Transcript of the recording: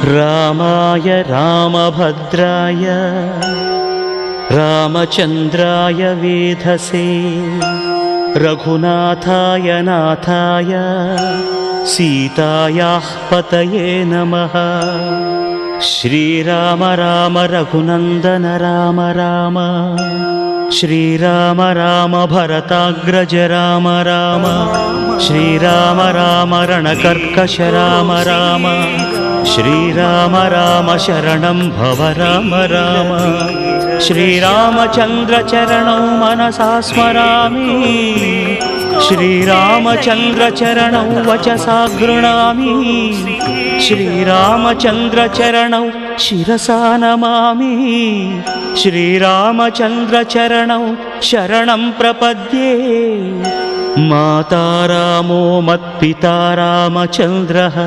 रामाय रामभद्राय रामचन्द्राय वेधसे रघुनाथाय नाथाय सीतायाः पतये नमः। श्रीराम राम रघुनन्दन राम राम श्रीराम राम भरताग्रज राम राम श्रीराम राम रणकर्कश राम राम श्रीराम राम शरणं भव राम राम। श्रीरामचन्द्र चरणौ मनसा स्मरामि श्रीरामचन्द्र चरणौ वचसा गृह्णामि श्रीरामचन्द्र चरणौ शिरसा नमामि श्रीरामचन्द्र चरणौ शरणं प्रपद्ये। माता रामो मत्पिता रामचन्द्रः